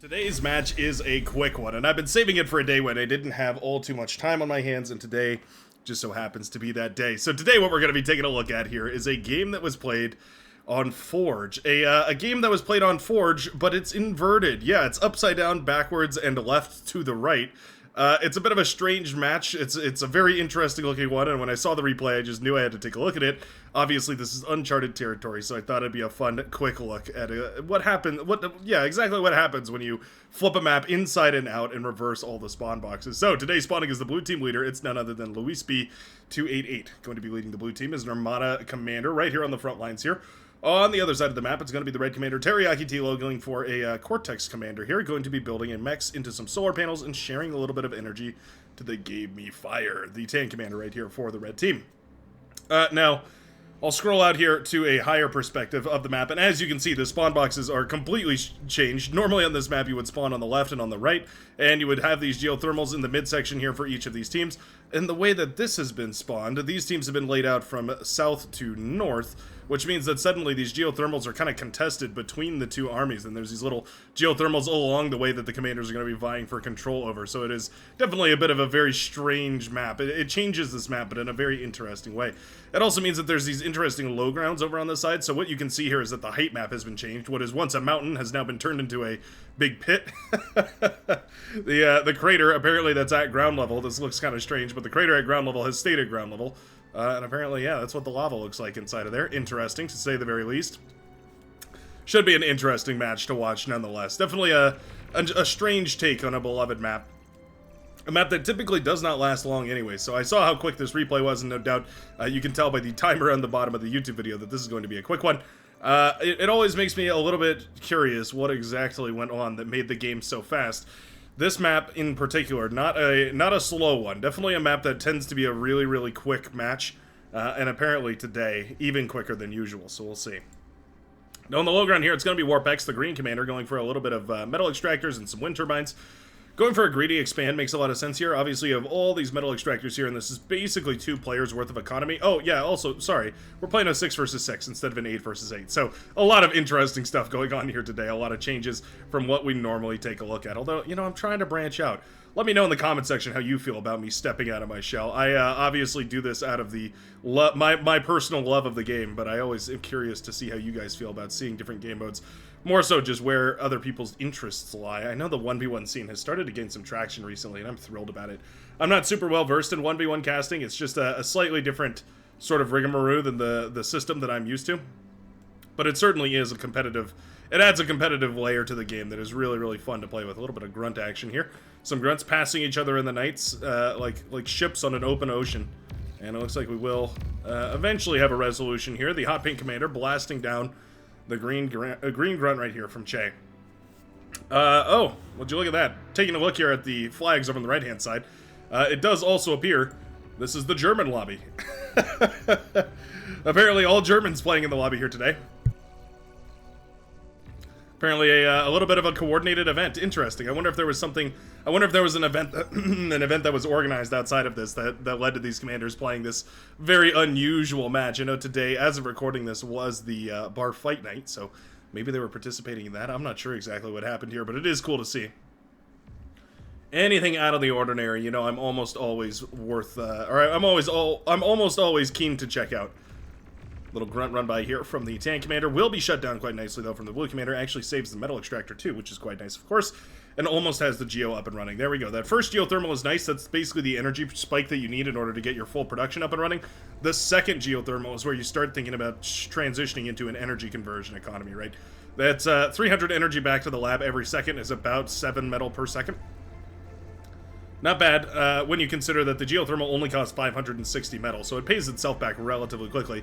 Today's match is a quick one, and I've been saving it for a day when I didn't have all too much time on my hands, and today just so happens to be that day. So today what we're going to be taking a look at here is a game that was played on Forge. A game that was played on Forge, but it's inverted. Yeah, it's upside down, backwards, and left to the right. It's a bit of a strange match. It's a very interesting looking one, and when I saw the replay, I just knew I had to take a look at it. Obviously, this is uncharted territory, so I thought it'd be a fun, quick look at what happened. Exactly what happens when you flip a map inside and out and reverse all the spawn boxes. So today, spawning as the blue team leader, it's none other than Luis B288. Going to be leading the blue team as an Armada commander right here on the front lines here. On the other side of the map, it's going to be the red commander, Teriyaki Tilo, going for a Cortex commander here, going to be building a mechs into some solar panels and sharing a little bit of energy to the Gave Me Fire, the tank commander right here for the red team. Now, I'll scroll out here to a higher perspective of the map, and as you can see, the spawn boxes are completely changed. Normally on this map, you would spawn on the left and on the right, and you would have these geothermals in the midsection here for each of these teams. And the way that this has been spawned, these teams have been laid out from south to north, which means that suddenly these geothermals are kind of contested between the two armies, and there's these little geothermals all along the way that the commanders are going to be vying for control over. So it is definitely a bit of a very strange map. It changes this map, but in a very interesting way. It also means that there's these interesting low grounds over on the side. So what you can see here is that the height map has been changed. What is once a mountain has now been turned into a big pit. The crater, apparently that's at ground level. This looks kind of strange, but the crater at ground level has stayed at ground level. And apparently, yeah, that's what the lava looks like inside of there. Interesting, to say the very least. Should be an interesting match to watch, nonetheless. Definitely a strange take on a beloved map. A map that typically does not last long anyway, so I saw how quick this replay was, and no doubt you can tell by the timer on the bottom of the YouTube video that this is going to be a quick one. It always makes me a little bit curious what exactly went on that made the game so fast. This map in particular, not a slow one. Definitely a map that tends to be a really, really quick match. And apparently today, even quicker than usual, so we'll see. Now on the low ground here, it's going to be Warpex, the green commander, going for a little bit of metal extractors and some wind turbines. Going for a greedy expand makes a lot of sense here. Obviously, you have all these metal extractors here, and this is basically 2 players worth of economy. Oh, yeah, also, sorry, we're playing a 6 versus 6 instead of an 8 versus 8. So, a lot of interesting stuff going on here today. A lot of changes from what we normally take a look at. Although, you know, I'm trying to branch out. Let me know in the comment section how you feel about me stepping out of my shell. I obviously do this out of the my personal love of the game, but I always am curious to see how you guys feel about seeing different game modes. More so just where other people's interests lie. I know the 1v1 scene has started to gain some traction recently, and I'm thrilled about it. I'm not super well versed in 1v1 casting. It's just a slightly different sort of rigmarole than the system that I'm used to. But it certainly is a competitive... It adds a competitive layer to the game that is really, really fun to play with. A little bit of grunt action here. Some grunts passing each other in the nights, like ships on an open ocean. And it looks like we will eventually have a resolution here. The Hot Pink Commander blasting down the green grunt right here from Che. Oh, would you look at that? Taking a look here at the flags over on the right-hand side. It does also appear this is the German lobby. Apparently all Germans playing in the lobby here today. Apparently a little bit of a coordinated event. Interesting. I wonder if there was something... I wonder if there was an event that was organized outside of this that led to these commanders playing this very unusual match. I know today, as of recording this, was the bar fight night, so maybe they were participating in that. I'm not sure exactly what happened here, but it is cool to see. Anything out of the ordinary, you know, I'm almost always I'm almost always keen to check out. Little grunt run by here from the tank commander. Will be shut down quite nicely, though, from the blue commander. Actually saves the metal extractor, too, which is quite nice, of course. And almost has the geo up and running. There we go. That first geothermal is nice. That's basically the energy spike that you need in order to get your full production up and running. The second geothermal is where you start thinking about transitioning into an energy conversion economy, right? That's 300 energy back to the lab every second is about 7 metal per second. Not bad when you consider that the geothermal only costs 560 metal, so it pays itself back relatively quickly.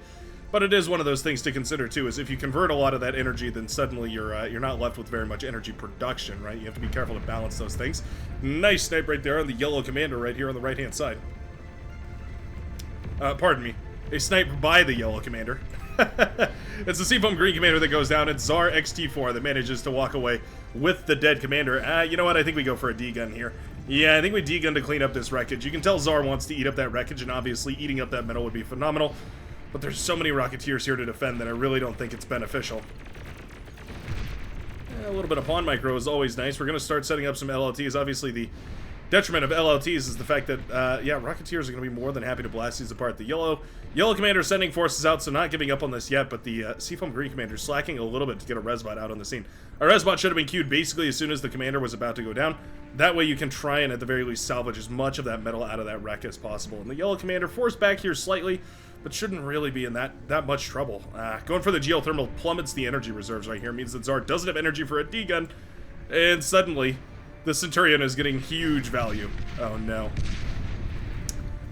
But it is one of those things to consider, too, is if you convert a lot of that energy, then suddenly you're not left with very much energy production, right? You have to be careful to balance those things. Nice snipe right there on the yellow commander right here on the right-hand side. Pardon me. A snipe by the yellow commander. It's the Seafoam green commander that goes down. It's Czar XT4 that manages to walk away with the dead commander. You know what? I think we go for a D-gun here. Yeah, I think we D-gun to clean up this wreckage. You can tell Czar wants to eat up that wreckage, and obviously eating up that metal would be phenomenal. But there's so many Rocketeers here to defend that I really don't think it's beneficial. A little bit of pawn micro is always nice. We're going to start setting up some LLTs. Obviously, the detriment of LLTs is the fact that, yeah, Rocketeers are going to be more than happy to blast these apart. The yellow commander sending forces out, so not giving up on this yet, but the Seafoam green commander slacking a little bit to get a Resbot out on the scene. A Resbot should have been queued basically as soon as the commander was about to go down. That way you can try and, at the very least, salvage as much of that metal out of that wreck as possible. And the yellow commander forced back here slightly, but shouldn't really be in that much trouble. Going for the geothermal plummets the energy reserves right here. Means that Zard doesn't have energy for a D-gun, and suddenly the Centurion is getting huge value. Oh no.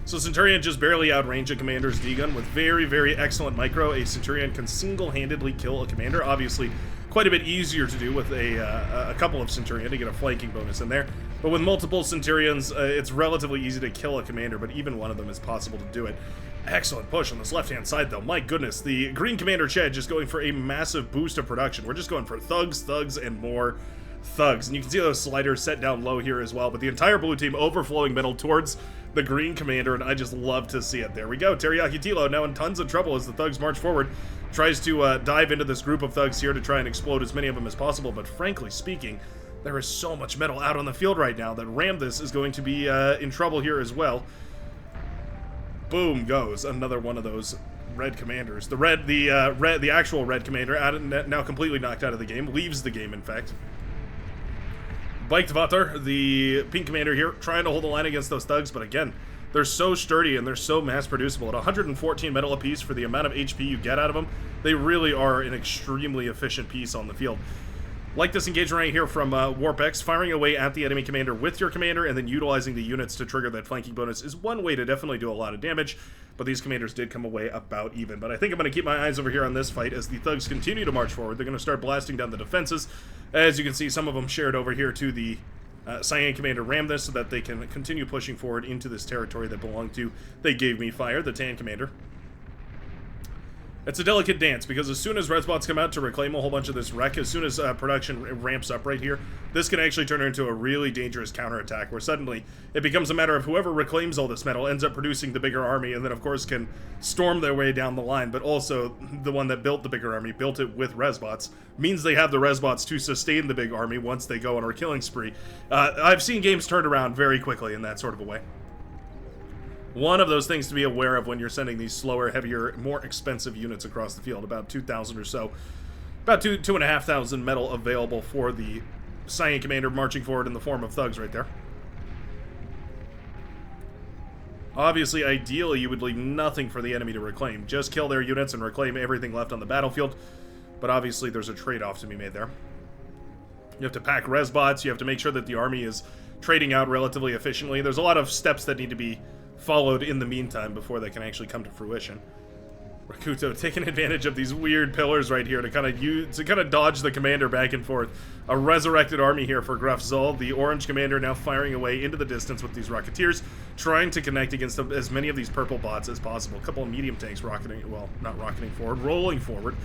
So Centurion just barely outrange a commander's D-gun with very, very excellent micro. A Centurion can single-handedly kill a commander. Obviously, quite a bit easier to do with a couple of Centurion to get a flanking bonus in there. But with multiple Centurions, it's relatively easy to kill a commander, but even one of them is possible to do it. Excellent push on this left-hand side, though. My goodness, the green commander Ched just going for a massive boost of production. We're just going for thugs, and more thugs. And you can see those sliders set down low here as well, but the entire blue team overflowing metal towards the green commander, and I just love to see it. There we go. Teriyaki Tilo now in tons of trouble as the thugs march forward. Tries to dive into this group of thugs here to try and explode as many of them as possible, but frankly speaking, there is so much metal out on the field right now that Ramthus is going to be in trouble here as well. Boom goes another one of those red commanders. The actual red commander, now completely knocked out of the game, leaves the game in fact. Beichtvater, the pink commander here, trying to hold the line against those thugs, but again, they're so sturdy and they're so mass-producible. At 114 metal apiece for the amount of HP you get out of them, they really are an extremely efficient piece on the field. Like this engagement right here from WarpX, firing away at the enemy commander with your commander and then utilizing the units to trigger that flanking bonus is one way to definitely do a lot of damage, but these commanders did come away about even. But I think I'm going to keep my eyes over here on this fight as the thugs continue to march forward. They're going to start blasting down the defenses. As you can see, some of them shared over here to the Cyan commander Ramthus so that they can continue pushing forward into this territory that belonged to They Gave Me Fire, the Tan commander. It's a delicate dance, because as soon as Resbots come out to reclaim a whole bunch of this wreck, as soon as production ramps up right here, this can actually turn into a really dangerous counterattack, where suddenly it becomes a matter of whoever reclaims all this metal ends up producing the bigger army, and then of course can storm their way down the line, but also the one that built the bigger army, built it with Resbots, means they have the Resbots to sustain the big army once they go on a killing spree. I've seen games turned around very quickly in that sort of a way. One of those things to be aware of when you're sending these slower, heavier, more expensive units across the field. About 2,000 or so. About 2,500 metal available for the Cyan commander marching forward in the form of thugs right there. Obviously, ideally, you would leave nothing for the enemy to reclaim. Just kill their units and reclaim everything left on the battlefield. But obviously, there's a trade-off to be made there. You have to pack Resbots. You have to make sure that the army is trading out relatively efficiently. There's a lot of steps that need to be followed in the meantime before they can actually come to fruition. Rakuto taking advantage of these weird pillars right here to kind of dodge the commander back and forth. A resurrected army here for Gruff Zul. The orange commander now firing away into the distance with these Rocketeers, trying to connect against as many of these purple bots as possible. A couple of medium tanks rocketing, well, not rocketing forward, rolling forward.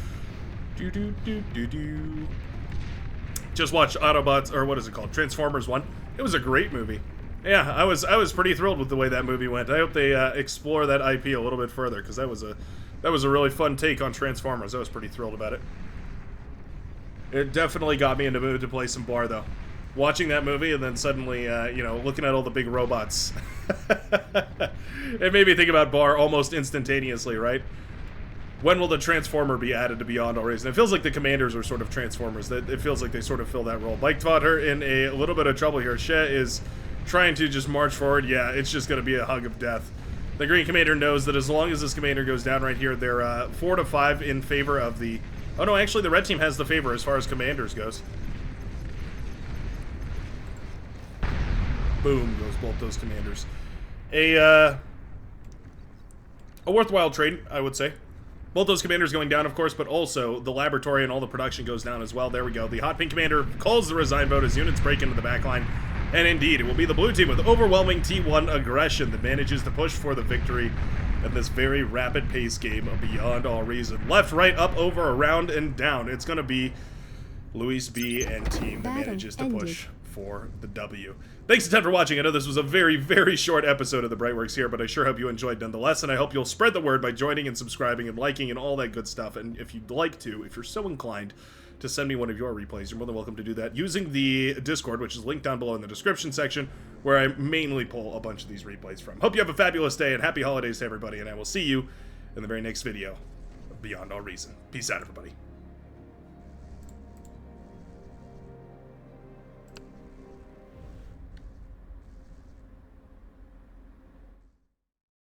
Just watch Autobots, or what is it called? Transformers 1. It was a great movie. Yeah, I was pretty thrilled with the way that movie went. I hope they explore that IP a little bit further, because that was a really fun take on Transformers. I was pretty thrilled about it. It definitely got me in the mood to play some Bar, though. Watching that movie and then suddenly, you know, looking at all the big robots. It made me think about Bar almost instantaneously, right? When will the Transformer be added to Beyond All Reason? It feels like the Commanders are sort of Transformers. It feels like they sort of fill that role. Beichtvater in a little bit of trouble here. She is trying to just march forward. Yeah, it's just going to be a hug of death. The Green Commander knows that as long as this Commander goes down right here, they're 4-5 in favor of the... Oh no, actually the Red Team has the favor as far as Commanders goes. Boom goes both those Commanders. A worthwhile trade, I would say. Both those Commanders going down, of course, but also the Laboratory and all the production goes down as well. There we go. The Hot Pink Commander calls the resign vote as units break into the backline. And indeed, it will be the blue team with overwhelming T1 aggression that manages to push for the victory in this very rapid pace game of Beyond All Reason. Left, right, up, over, around, and down. It's going to be Luis B and team that manages to push for the W. Thanks a ton for watching. I know this was a very, very short episode of the Brightworks here, but I sure hope you enjoyed nonetheless, and I hope you'll spread the word by joining and subscribing and liking and all that good stuff. And if you'd like to, if you're so inclined, to send me one of your replays, you're more than welcome to do that using the Discord, which is linked down below in the description section, where I mainly pull a bunch of these replays from. Hope you have a fabulous day, and happy holidays to everybody, and I will see you in the very next video of Beyond All Reason. Peace out, everybody.